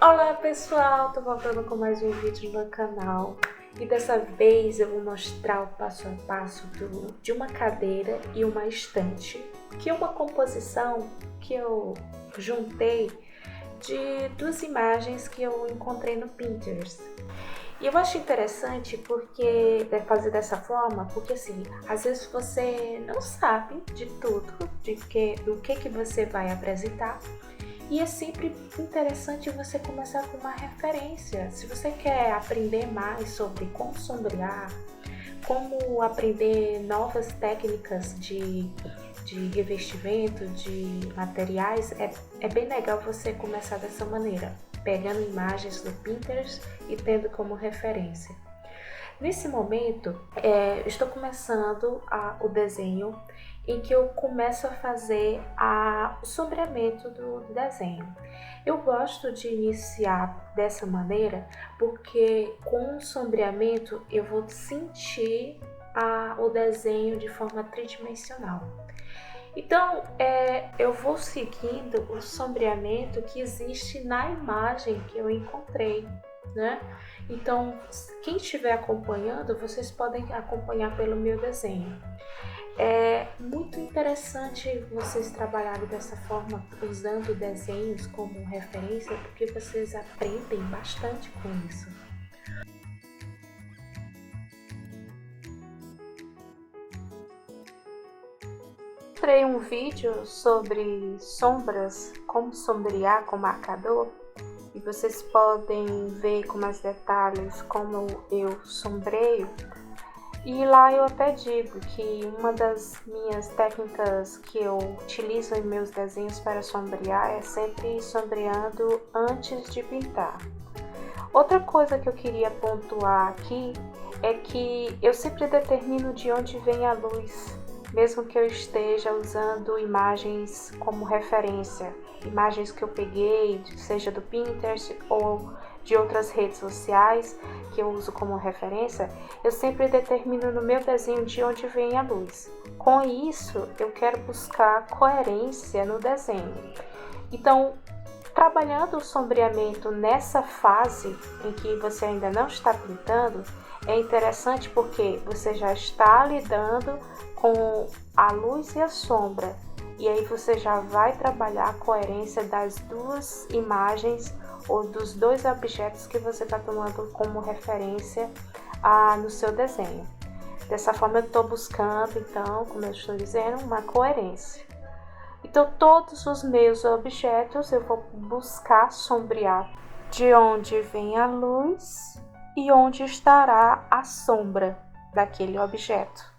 Olá pessoal, tô voltando com mais um vídeo no canal e dessa vez eu vou mostrar o passo a passo de uma cadeira e uma estante, que é uma composição que eu juntei de duas imagens que eu encontrei no Pinterest. E eu acho interessante porque fazer dessa forma, porque assim, às vezes você não sabe de tudo, do que você vai apresentar. E é sempre interessante você começar com uma referência. Se você quer aprender mais sobre como sombrear, como aprender novas técnicas de revestimento, de materiais, é bem legal você começar dessa maneira, pegando imagens do Pinterest e tendo como referência. Nesse momento, estou começando o desenho em que eu começo a fazer o sombreamento do desenho. Eu gosto de iniciar dessa maneira porque com o sombreamento eu vou sentir o desenho de forma tridimensional. Então, eu vou seguindo o sombreamento que existe na imagem que eu encontrei, né? Então, quem estiver acompanhando, vocês podem acompanhar pelo meu desenho. É muito interessante vocês trabalharem dessa forma, usando desenhos como referência, porque vocês aprendem bastante com isso. Mostrei um vídeo sobre sombras, como sombrear com marcador, e vocês podem ver com mais detalhes como eu sombreio. E lá eu até digo que uma das minhas técnicas que eu utilizo em meus desenhos para sombrear é sempre sombreando antes de pintar. Outra coisa que eu queria pontuar aqui é que eu sempre determino de onde vem a luz, mesmo que eu esteja usando imagens como referência, imagens que eu peguei, seja do Pinterest ou de outras redes sociais que eu uso como referência, eu sempre determino no meu desenho de onde vem a luz. Com isso, eu quero buscar coerência no desenho. Então, trabalhando o sombreamento nessa fase em que você ainda não está pintando, é interessante porque você já está lidando com a luz e a sombra, e aí você já vai trabalhar a coerência das duas imagens ou dos dois objetos que você está tomando como referência no seu desenho. Dessa forma eu estou buscando, então, como eu estou dizendo, uma coerência. Então todos os meus objetos eu vou buscar sombrear de onde vem a luz e onde estará a sombra daquele objeto.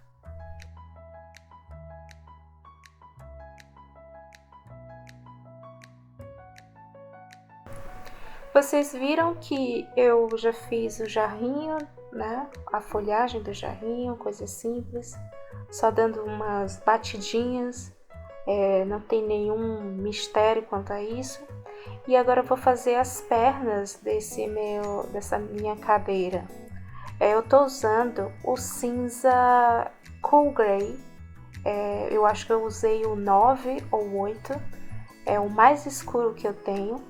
Vocês viram que eu já fiz o jarrinho, né? A folhagem do jarrinho, coisa simples, só dando umas batidinhas, não tem nenhum mistério quanto a isso. E agora eu vou fazer as pernas dessa minha cadeira. Eu tô usando o cinza Cool Grey, eu acho que eu usei o 9 ou 8, é o mais escuro que eu tenho.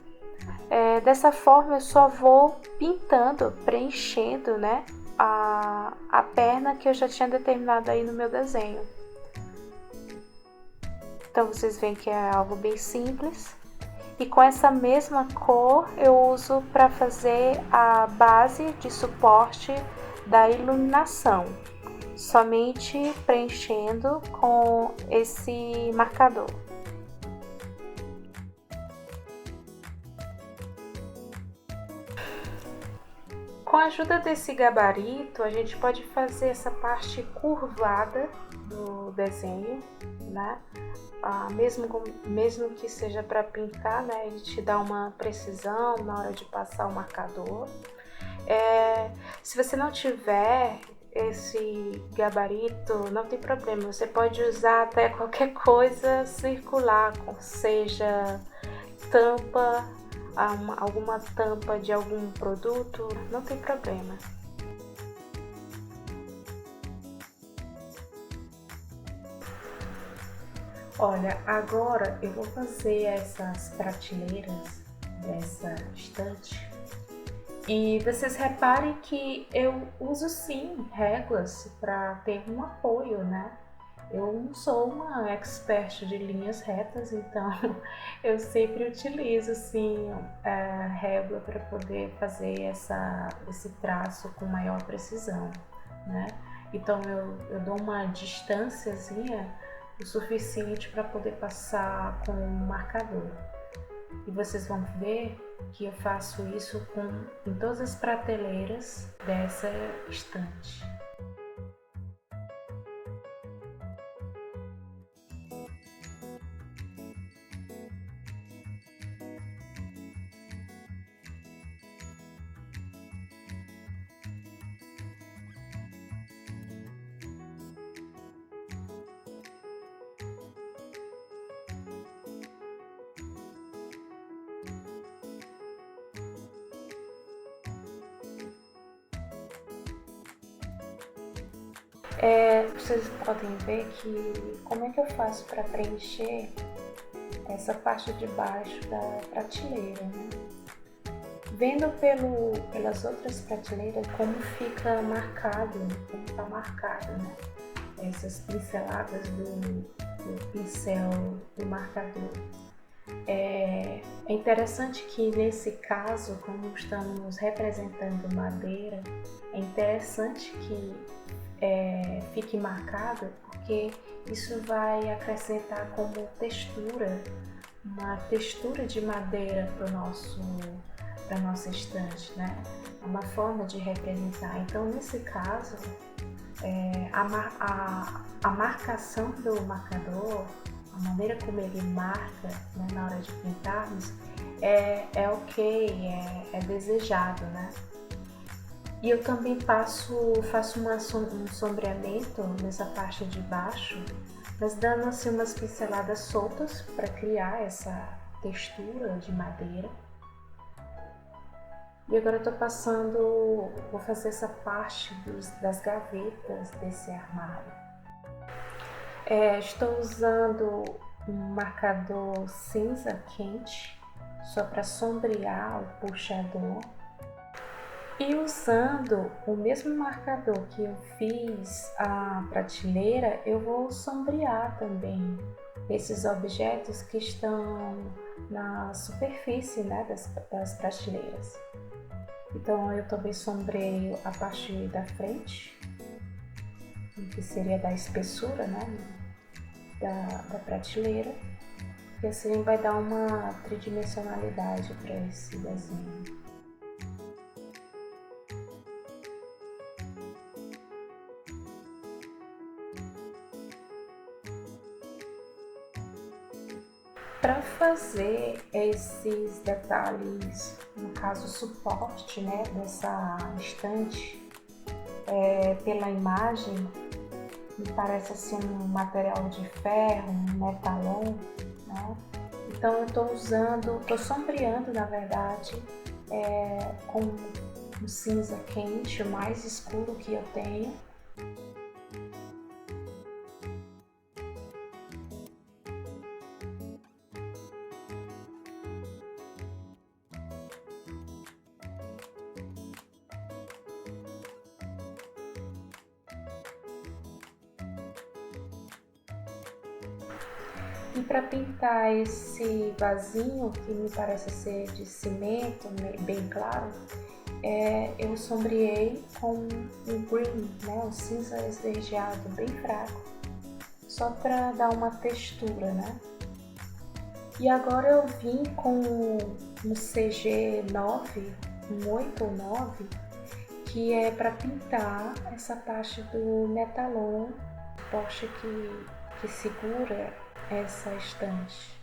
Dessa forma eu só vou pintando, preenchendo, né, a perna que eu já tinha determinado aí no meu desenho. Então vocês veem que é algo bem simples. E com essa mesma cor eu uso para fazer a base de suporte da iluminação, somente preenchendo com esse marcador. Com a ajuda desse gabarito, a gente pode fazer essa parte curvada do desenho, né? Mesmo que seja para pintar, né? Ele te dá uma precisão na hora de passar o marcador. Se você não tiver esse gabarito, não tem problema, você pode usar até qualquer coisa circular, seja tampa, alguma tampa de algum produto, não tem problema. Olha, agora eu vou fazer essas prateleiras dessa estante. E vocês reparem que eu uso sim réguas para ter um apoio, né? Eu não sou uma expert de linhas retas, então eu sempre utilizo sim a régua para poder fazer esse traço com maior precisão, né? Então eu dou uma distânciazinha o suficiente para poder passar com um marcador. E vocês vão ver que eu faço isso em todas as prateleiras dessa estante. Vocês podem ver que como é que eu faço para preencher essa parte de baixo da prateleira, né? Vendo pelas outras prateleiras como fica marcado, como está marcado, né? Essas pinceladas do pincel do marcador. É interessante que nesse caso, como estamos representando madeira, é interessante que fique marcado, porque isso vai acrescentar como textura, uma textura de madeira para nossa estante, né? É uma forma de representar. Então, nesse caso, a marcação do marcador, a maneira como ele marca, né, na hora de pintarmos, é ok, é desejado, né? E eu também faço um sombreamento nessa parte de baixo, mas dando assim umas pinceladas soltas para criar essa textura de madeira. E agora eu vou fazer essa parte das gavetas desse armário. Estou usando um marcador cinza quente, só para sombrear o puxador. E usando o mesmo marcador que eu fiz a prateleira, eu vou sombrear também esses objetos que estão na superfície, né, das prateleiras. Então eu também sombreio a parte da frente, que seria da espessura, né, da prateleira, e assim vai dar uma tridimensionalidade para esse desenho. Para fazer esses detalhes, no caso o suporte, né, dessa estante, pela imagem, me parece assim um material de ferro, um metalon, né? Então eu estou sombreando na verdade, com um cinza quente, o mais escuro que eu tenho. E para pintar esse vasinho, que me parece ser de cimento, bem claro, eu sombreei com um green, né, um cinza esverdeado bem fraco, só para dar uma textura, né? E agora eu vim com um CG9, um 8 ou 9, que é para pintar essa parte do metalon, poste que segura essa estante.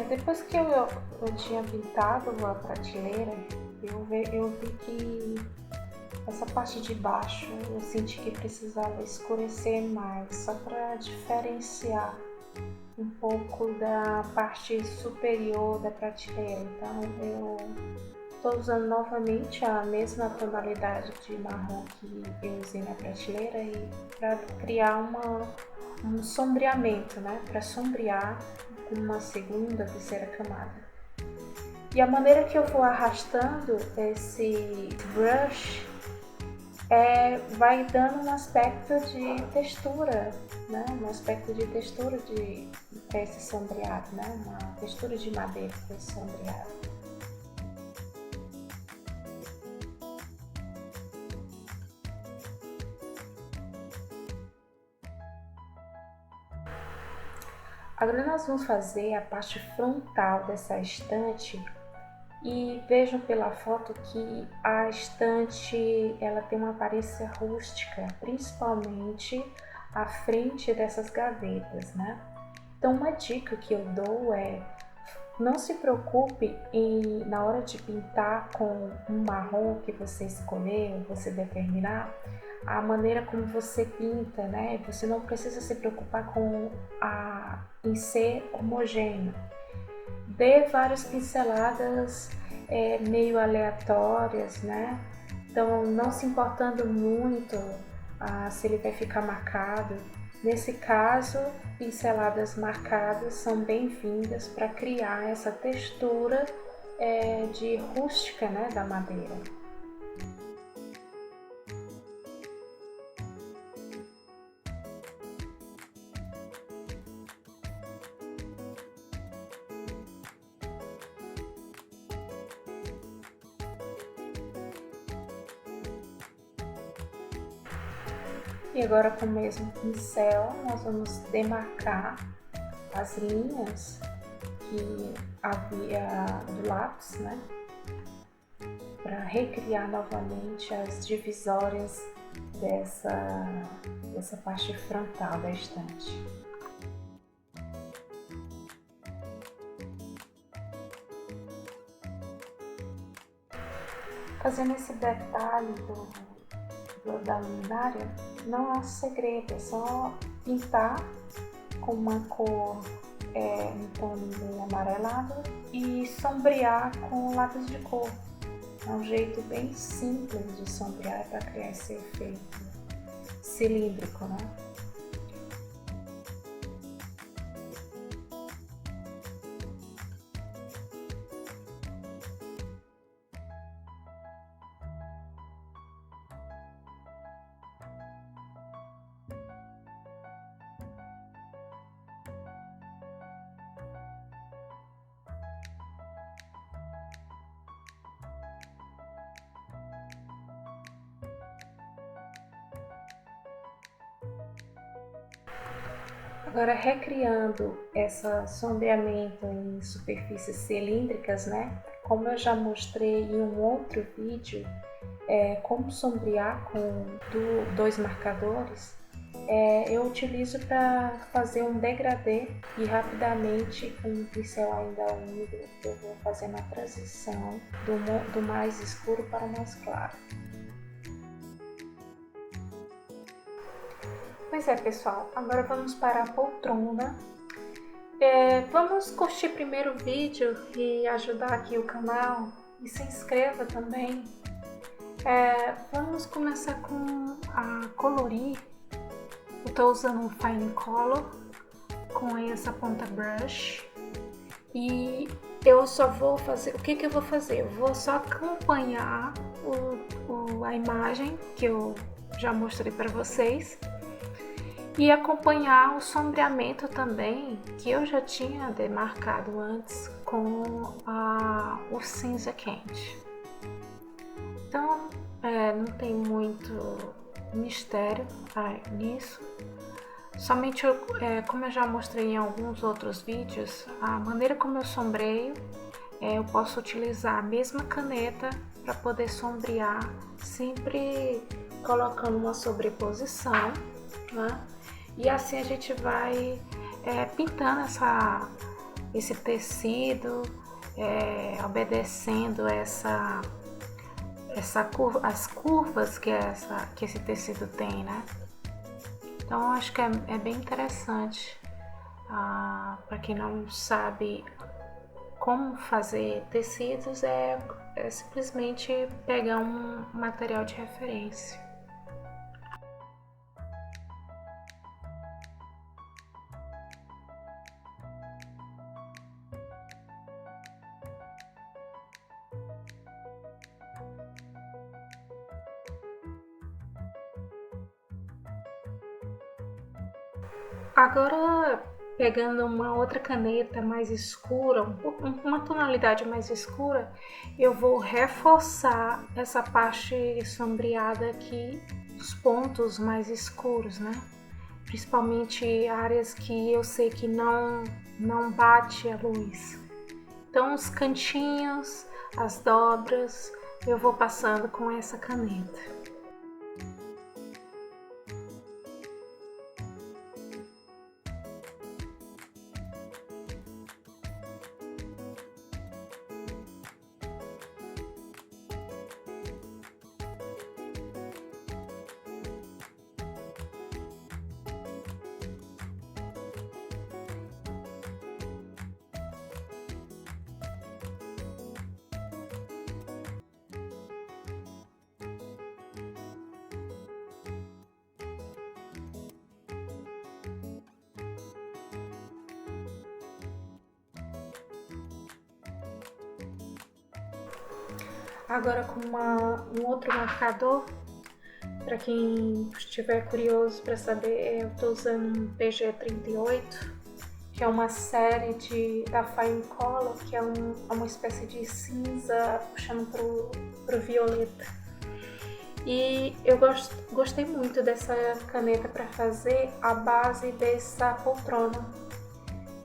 Depois que eu tinha pintado a prateleira, eu vi que essa parte de baixo eu senti que precisava escurecer mais, só para diferenciar um pouco da parte superior da prateleira. Então eu estou usando novamente a mesma tonalidade de marrom que eu usei na prateleira e para criar um sombreamento, né? Para sombrear uma segunda, terceira camada. E a maneira que eu vou arrastando esse brush vai dando um aspecto de textura, né? Um aspecto de textura para esse sombreado, né? Uma textura de madeira para esse sombreado. Agora nós vamos fazer a parte frontal dessa estante e vejam pela foto que a estante ela tem uma aparência rústica, principalmente à frente dessas gavetas, né? Então uma dica que eu dou é não se preocupe na hora de pintar com um marrom que você escolher, você determinar, a maneira como você pinta, né? Você não precisa se preocupar em ser homogêneo. Dê várias pinceladas meio aleatórias, né? Então, não se importando muito se ele vai ficar marcado. Nesse caso, pinceladas marcadas são bem-vindas para criar essa textura de rústica, né, da madeira. E agora com o mesmo pincel nós vamos demarcar as linhas que havia do lápis, né? Para recriar novamente as divisórias dessa parte frontal da estante. Fazendo esse detalhe da luminária, não é um segredo, é só pintar com uma cor um tom meio amarelado e sombrear com lápis de cor. É um jeito bem simples de sombrear para criar esse efeito cilíndrico, né? Agora, recriando esse sombreamento em superfícies cilíndricas, né? Como eu já mostrei em um outro vídeo, como sombrear com dois marcadores, eu utilizo para fazer um degradê e rapidamente, com um pincel ainda úmido, eu vou fazendo a transição do mais escuro para o mais claro. Pois é, pessoal, agora vamos para a poltrona. Vamos curtir primeiro o vídeo e ajudar aqui o canal e se inscreva também. Vamos começar a colorir. Eu estou usando um Fine Color com essa ponta brush e eu só vou fazer, o que eu vou fazer? Eu vou só acompanhar a imagem que eu já mostrei para vocês e acompanhar o sombreamento também, que eu já tinha demarcado antes com o cinza quente. Então, não tem muito mistério nisso. Somente, como eu já mostrei em alguns outros vídeos, a maneira como eu sombreio, eu posso utilizar a mesma caneta para poder sombrear, sempre colocando uma sobreposição, né? E assim a gente vai pintando esse tecido, obedecendo as curvas que esse tecido tem, né? Então acho que é bem interessante. Para quem não sabe como fazer tecidos, é simplesmente pegar um material de referência. Agora, pegando uma outra caneta mais escura, uma tonalidade mais escura, eu vou reforçar essa parte sombreada aqui, os pontos mais escuros, né? Principalmente áreas que eu sei que não bate a luz. Então, os cantinhos, as dobras, eu vou passando com essa caneta. Agora com um outro marcador, para quem estiver curioso para saber, eu estou usando um PG38, que é uma série da Fine Color, que é uma espécie de cinza puxando pro violeta. E eu gostei muito dessa caneta para fazer a base dessa poltrona,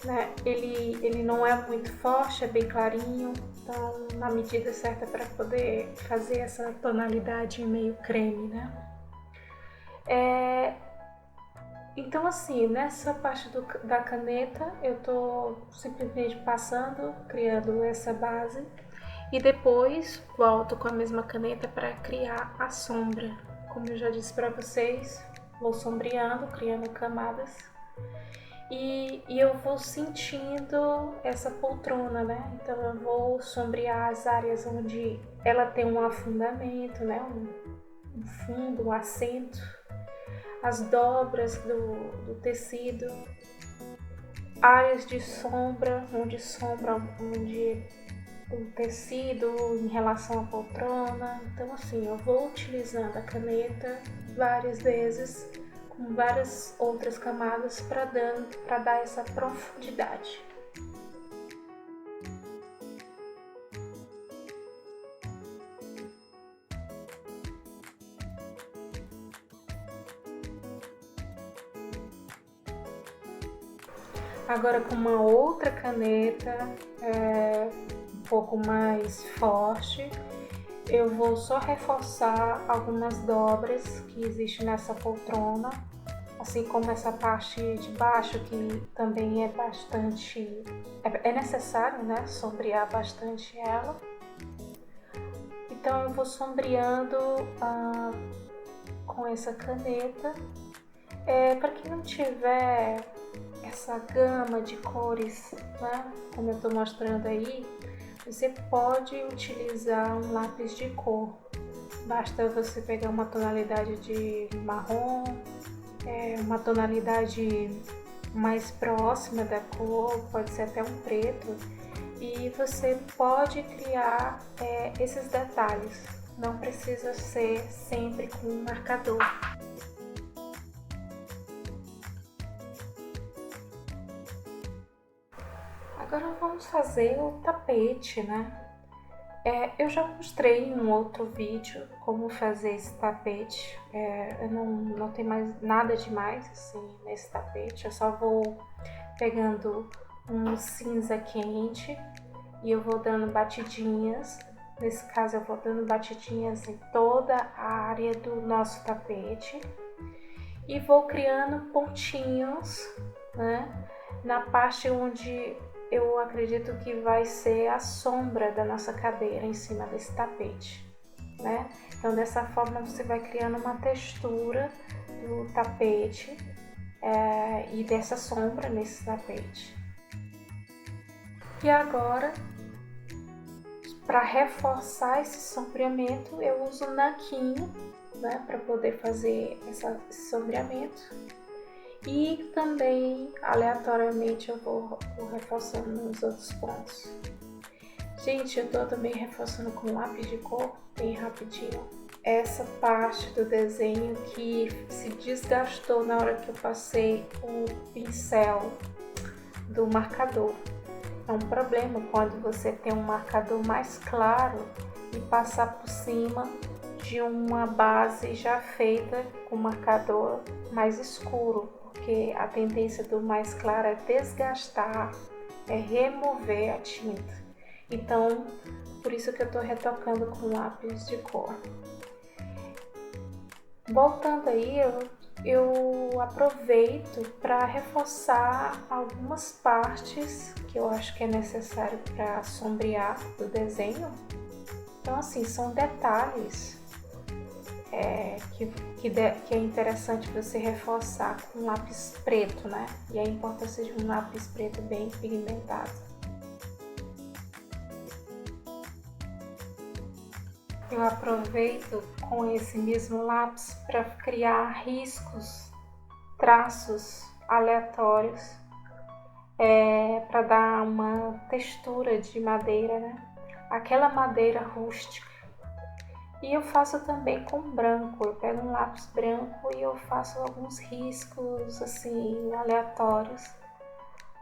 né? Ele não é muito forte, é bem clarinho, então na medida certa para poder fazer essa tonalidade meio creme, né? Então assim, nessa parte da caneta eu tô simplesmente passando, criando essa base e depois volto com a mesma caneta para criar a sombra. Como eu já disse para vocês, vou sombreando, criando camadas. E eu vou sentindo essa poltrona, né? Então eu vou sombrear as áreas onde ela tem um afundamento, né? Um fundo, um assento, as dobras do tecido, áreas de sombra, onde o tecido em relação à poltrona. Então assim, eu vou utilizando a caneta várias vezes, com várias outras camadas para dar essa profundidade. Agora com uma outra caneta um pouco mais forte, eu vou só reforçar algumas dobras que existem nessa poltrona, assim como essa parte de baixo, que também é bastante... É necessário, né, sombrear bastante ela. Então eu vou sombreando com essa caneta. Para quem não tiver essa gama de cores, né, como eu estou mostrando aí, você pode utilizar um lápis de cor. Basta você pegar uma tonalidade de marrom, uma tonalidade mais próxima da cor, pode ser até um preto, e você pode criar esses detalhes. Não precisa ser sempre com um marcador. Agora vamos fazer o tapete, né? Eu já mostrei em um outro vídeo como fazer esse tapete. Eu não tem mais nada demais assim nesse tapete. Eu só vou pegando um cinza quente e eu vou dando batidinhas. Nesse caso eu vou dando batidinhas em toda a área do nosso tapete e vou criando pontinhos, né? Na parte onde eu acredito que vai ser a sombra da nossa cadeira em cima desse tapete, né? Então dessa forma você vai criando uma textura do tapete e dessa sombra nesse tapete. E agora, para reforçar esse sombreamento, eu uso nanquim, né, para poder fazer esse sombreamento. E também, aleatoriamente, eu vou reforçando nos outros pontos. Gente, eu tô também reforçando com lápis de cor, bem rapidinho. Essa parte do desenho que se desgastou na hora que eu passei o pincel do marcador. É um problema quando você tem um marcador mais claro e passar por cima de uma base já feita com marcador mais escuro, porque a tendência do mais claro é desgastar, é remover a tinta. Então, por isso que eu estou retocando com lápis de cor. Voltando aí, eu aproveito para reforçar algumas partes que eu acho que é necessário para sombrear o desenho. Então, assim, são detalhes que é interessante você reforçar com lápis preto, né? E a importância de um lápis preto bem pigmentado. Eu aproveito com esse mesmo lápis para criar riscos, traços aleatórios, para dar uma textura de madeira, né? Aquela madeira rústica. E eu faço também com branco, eu pego um lápis branco e eu faço alguns riscos assim aleatórios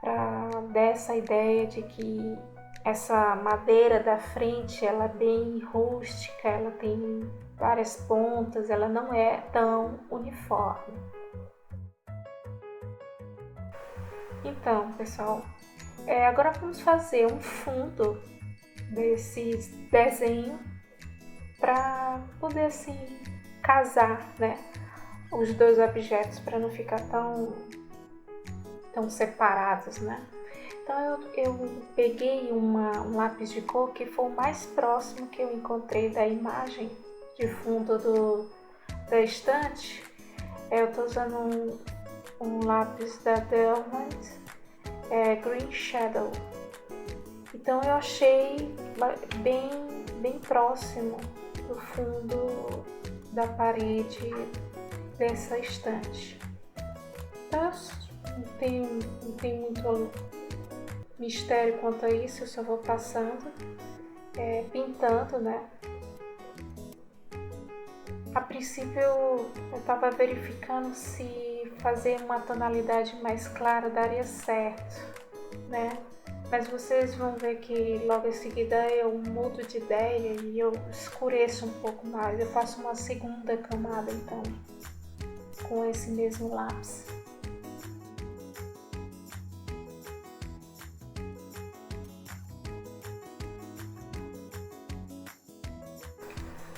para dar essa ideia de que essa madeira da frente ela é bem rústica, ela tem várias pontas, ela não é tão uniforme. Então, pessoal, agora vamos fazer um fundo desse desenho para poder assim casar, né, os dois objetos para não ficar tão separados, né? Então eu peguei um lápis de cor que foi o mais próximo que eu encontrei da imagem de fundo da estante. Eu estou usando um lápis da Delmont, Green Shadow. Então eu achei bem próximo do fundo da parede dessa estante. Então não tem muito mistério quanto a isso, eu só vou passando, pintando, né? A princípio eu estava verificando se fazer uma tonalidade mais clara daria certo, né? Mas vocês vão ver que logo em seguida eu mudo de ideia e eu escureço um pouco mais. Eu faço uma segunda camada então, com esse mesmo lápis.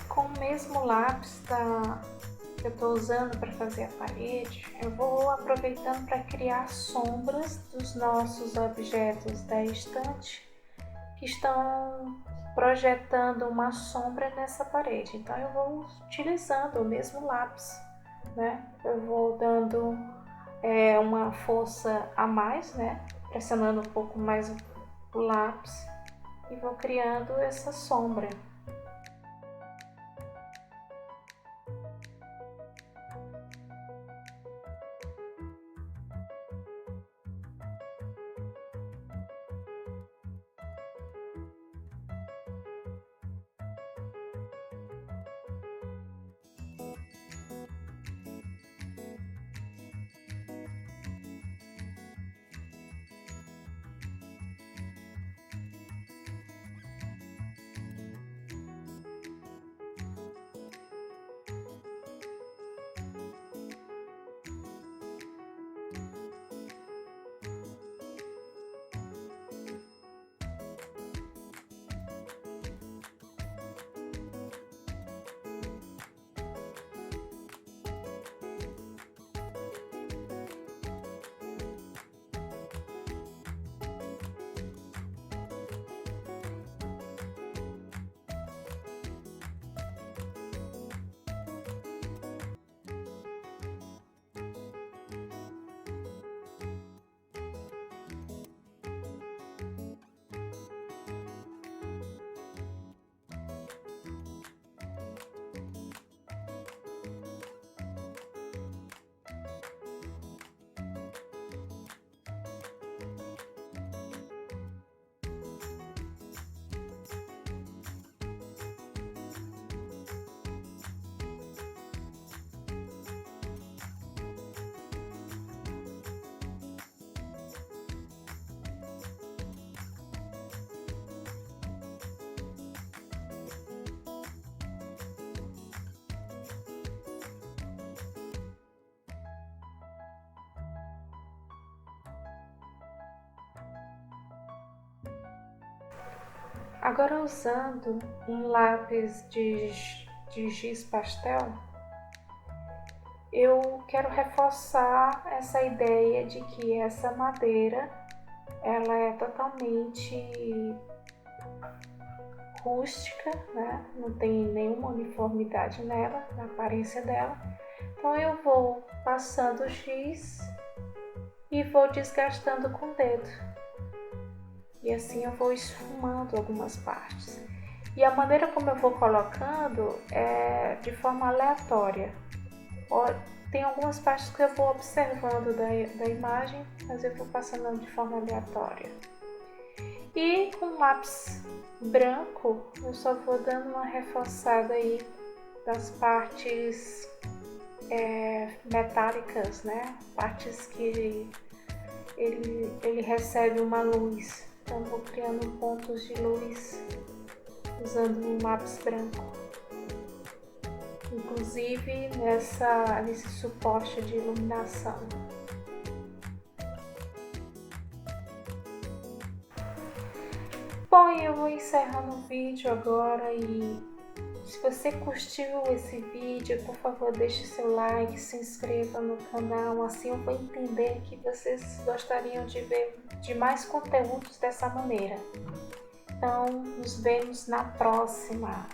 Com o mesmo lápis que eu estou usando para fazer a parede, eu vou aproveitando para criar sombras dos nossos objetos da estante que estão projetando uma sombra nessa parede. Então eu vou utilizando o mesmo lápis, né? Eu vou dando uma força a mais, né? Pressionando um pouco mais o lápis e vou criando essa sombra. Agora usando um lápis de giz pastel, eu quero reforçar essa ideia de que essa madeira ela é totalmente rústica, né? Não tem nenhuma uniformidade nela, na aparência dela. Então eu vou passando o giz e vou desgastando com o dedo. E assim eu vou esfumando algumas partes. E a maneira como eu vou colocando é de forma aleatória. Tem algumas partes que eu vou observando da imagem, mas eu vou passando de forma aleatória. E com lápis branco eu só vou dando uma reforçada aí das partes metálicas, né? Partes que ele recebe uma luz. Então vou criando pontos de luz usando um lápis branco. Inclusive nesse suporte de iluminação. Bom, eu vou encerrando o vídeo agora e se você curtiu esse vídeo, por favor deixe seu like, se inscreva no canal, assim eu vou entender que vocês gostariam de ver de mais conteúdos dessa maneira. Então, nos vemos na próxima!